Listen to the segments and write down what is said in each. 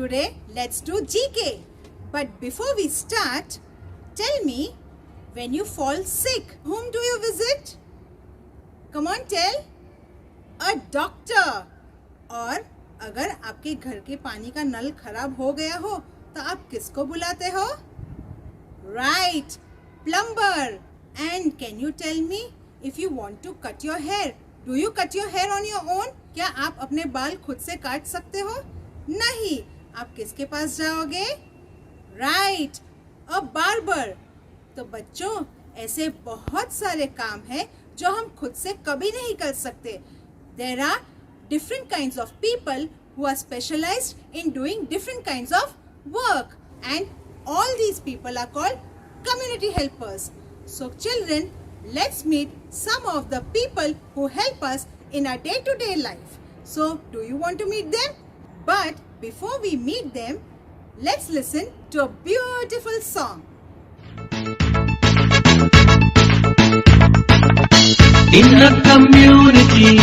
Today, let's do GK. But before we start, tell me, when you fall sick, whom do you visit? Come on, tell. A doctor. और अगर आपके घर के पानी का नल खराब हो गया हो तो आप किसको बुलाते हो? Right, plumber. And can you tell me, if you want to cut your hair, do you cut your hair on your own? क्या आप अपने बाल खुद से काट सकते हो? नहीं. आप किसके पास जाओगे? Right, a barber. तो बच्चों, ऐसे बहुत सारे काम हैं जो हम खुद से कभी नहीं कर सकते. There are different kinds of people who are specialized in doing different kinds of work, and all these people are called community helpers. So children, let's meet some of the people who help us in our day-to-day life. So do you want to meet them? But before we meet them, let's listen to a beautiful song. In a community,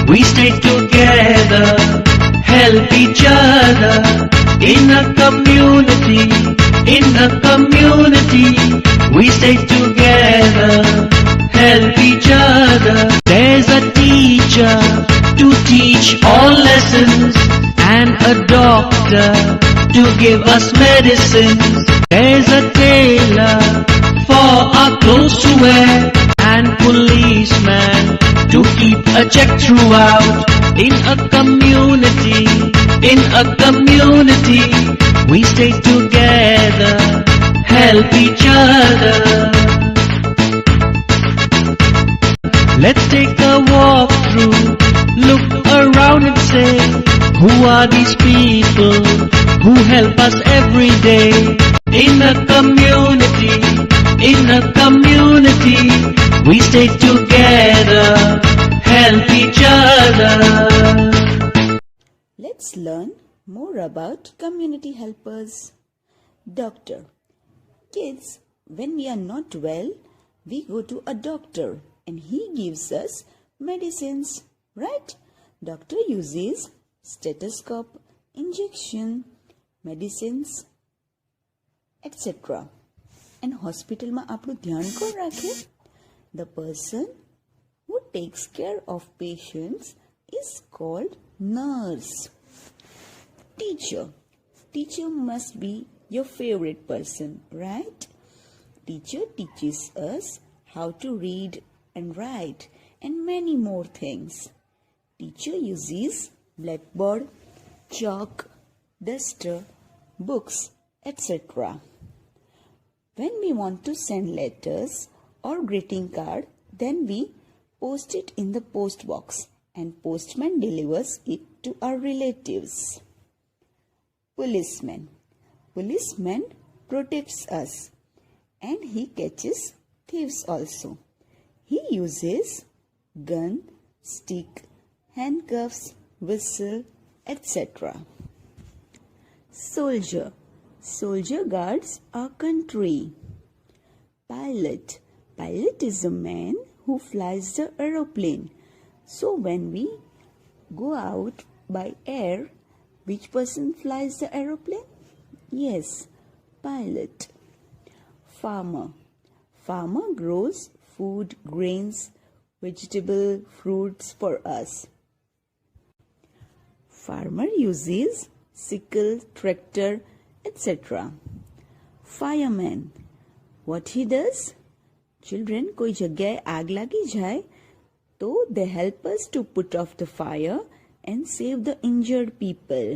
we stay together, help each other. In a community, we stay together, help each other. There's a teacher to teach all lessons, and a doctor to give us medicines. There's a tailor for our clothes to wear, and policeman to keep a check throughout. In a community, we stay together, help each other. Let's take a walk through, look around and say, who are these people who help us every day? In a community, we stay together, help each other. Let's learn more about community helpers. Doctor. Kids, when we are not well, we go to a doctor and he gives us medicines, right? Doctor uses stethoscope, injection, medicines, etc. And hospital માં આપણું ધ્યાન કોણ રાખે? The person who takes care of patients is called nurse. Teacher. Teacher must be your favorite person, right? Teacher teaches us how to read and write and many more things. Teacher uses blackboard, chalk, duster, books, etc. When we want to send letters or greeting card, then we post it in the post box and postman delivers it to our relatives. Policeman. Policeman protects us and he catches thieves also. He uses gun, stick, handcuffs, whistle, etc. Soldier. Soldier guards our country. Pilot. Pilot is a man who flies the aeroplane. So when we go out by air, which person flies the aeroplane? Yes, pilot. Farmer. Farmer grows food, grains, vegetable, fruits for us. Farmer uses sickle, tractor, etc. Fireman. What he does? Children, कोई जगह आग लगी जाए तो they help us to put off the fire and save the injured people.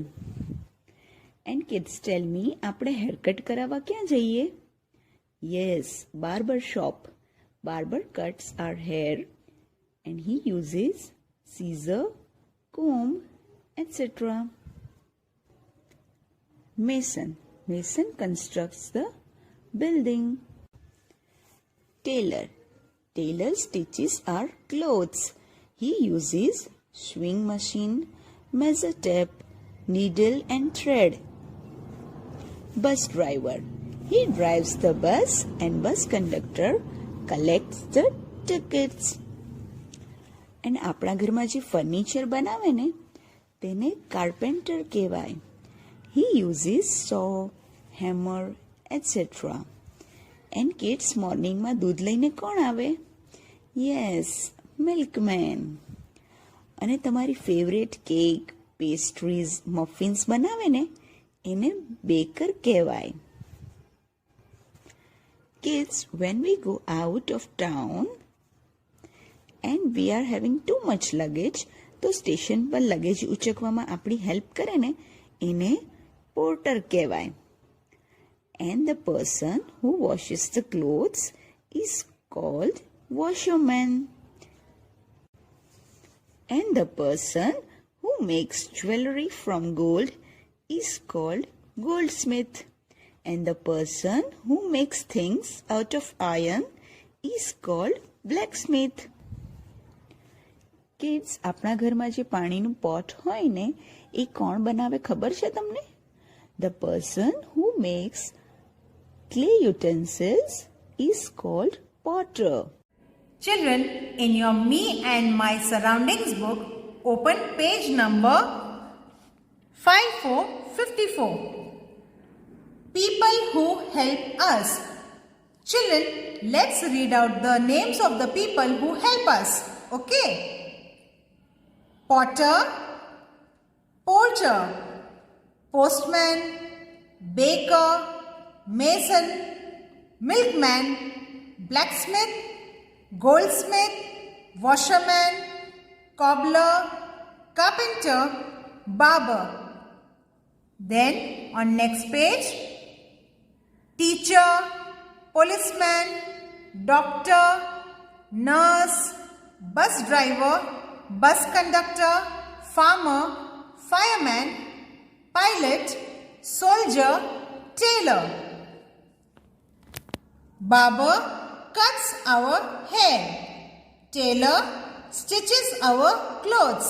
And kids, tell me, આપણે haircut કરાવવા ક્યાં જઈએ? Yes, barber shop. Barber cuts our hair and he uses scissor, comb, etc. Mason. Mason constructs the building. Tailor. Tailor stitches our clothes. He uses sewing machine, measure tape, needle and thread. Bus driver. He drives the bus and bus conductor collects the tickets. And આપણા ઘરમાં જે furniture બનાવે ને તેને carpenter કહેવાય. He uses saw, hammer, etc. And kids મોર્નિંગમાં દૂધ લઈને કોણ આવે? Yes, milkman. અને તમારી ફેવરેટ કેક, પેસ્ટ્રીઝ, મફિન્સ બનાવે ને એને બેકર કહેવાય. Kids, when we go out of town and we are having too much luggage, તો સ્ટેશન પર લગેજ ઉચકવામાં આપણી હેલ્પ કરે ને એને પોર્ટર કહેવાય. And the person who washes the clothes is called washerman. And the person who makes jewelry from gold is called goldsmith. And the person who makes things out of iron is called blacksmith. Kids, આપણા ઘરમાં જે પાણીનું pot હોય ને એ કોણ બનાવે ખબર છે તમને? The person who makes clay utensils is called potter. Children, in your Me and My Surroundings book, open page number 5454. People who help us. Children, let's read out the names of the people who help us. Okay? Potter, porter, postman, baker, mason, milkman, blacksmith, goldsmith, washerman, cobbler, carpenter, barber. Then on next page, teacher, policeman, doctor, nurse, bus driver, bus conductor, farmer, fireman, pilot, soldier, tailor. Barber cuts our hair. Tailor stitches our clothes.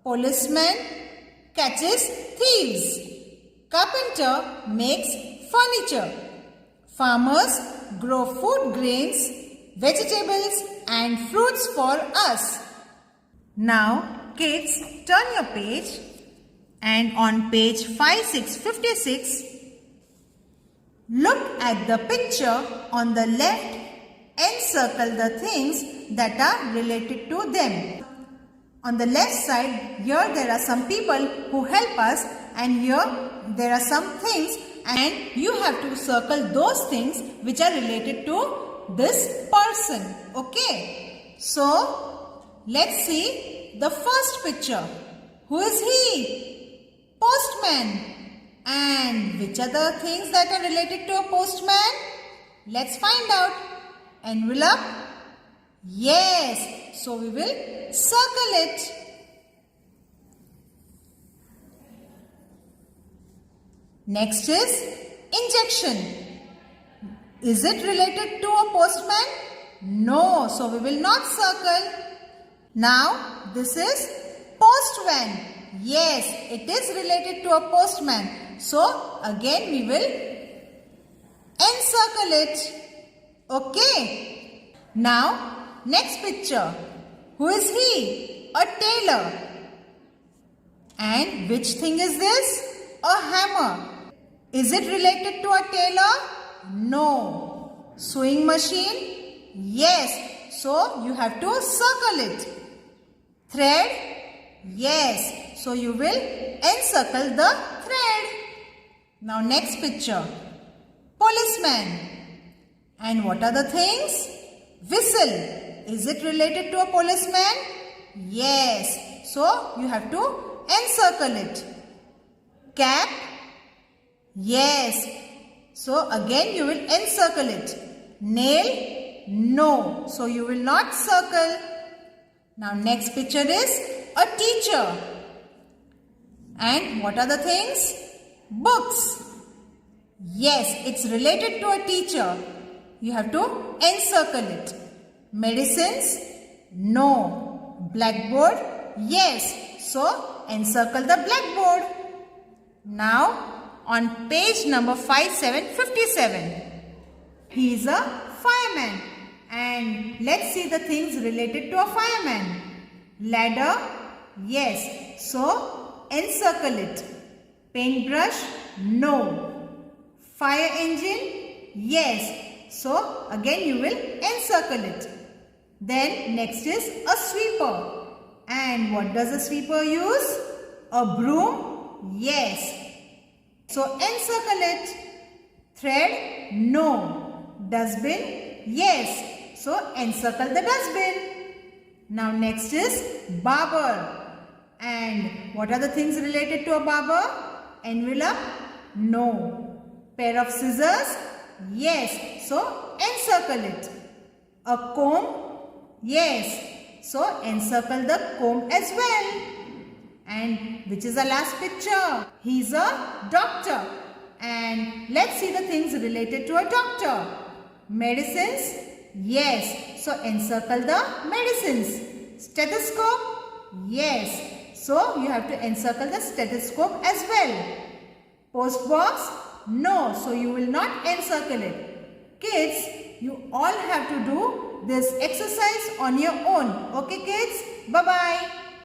Policeman catches thieves. Carpenter makes furniture. Farmers grow food grains, vegetables and fruits for us. Now, kids, turn your page and on page 5656, look at the picture on the left and circle the things that are related to them. On the left side, here there are some people who help us and here there are some things and you have to circle those things which are related to this person. Okay? So, let's see the first picture. Who is he? Postman. And which are the things that are related to a postman? Let's find out. Envelope? Yes. So we will circle it. Next is injection. Is it related to a postman? No. So we will not circle. Now this is postman. Yes, it is related to a postman. So again we will encircle it. Okay. Now next picture. Who is he? A tailor. And which thing is this? A hammer. Is it related to a tailor? No. Sewing machine? Yes. So you have to circle it. Thread? Yes. So you will encircle the thread. Now next picture. Policeman. And what are the things? Whistle. Is it related to a policeman? Yes. So you have to encircle it. Cap? Yes. So again you will encircle it. Nail? No. So you will not circle. Now next picture is a teacher. And what are the things? Books. Yes, it's related to a teacher. You have to encircle it. Medicines? No. Blackboard? Yes. So encircle the blackboard. Now on page number 5757. He is a fireman. And let's see the things related to a fireman. Ladder? Yes. So encircle it. Paintbrush, no. Fire engine, yes. So again you will encircle it. Then next is a sweeper. And what does a sweeper use? A broom, yes. So encircle it. Thread, no. Dustbin, yes. So encircle the dustbin. Now next is barber. And what are the things related to a barber? Envelope, no. Pair of scissors, yes. So encircle it. A comb, yes. So encircle the comb as well. And which is the last picture? He's a doctor. And let's see the things related to a doctor. Medicines, yes. So encircle the medicines. Stethoscope, yes. So you have to encircle the stethoscope as well. Post box, no. So you will not encircle it. Kids, you all have to do this exercise on your own. Okay kids? Bye-bye.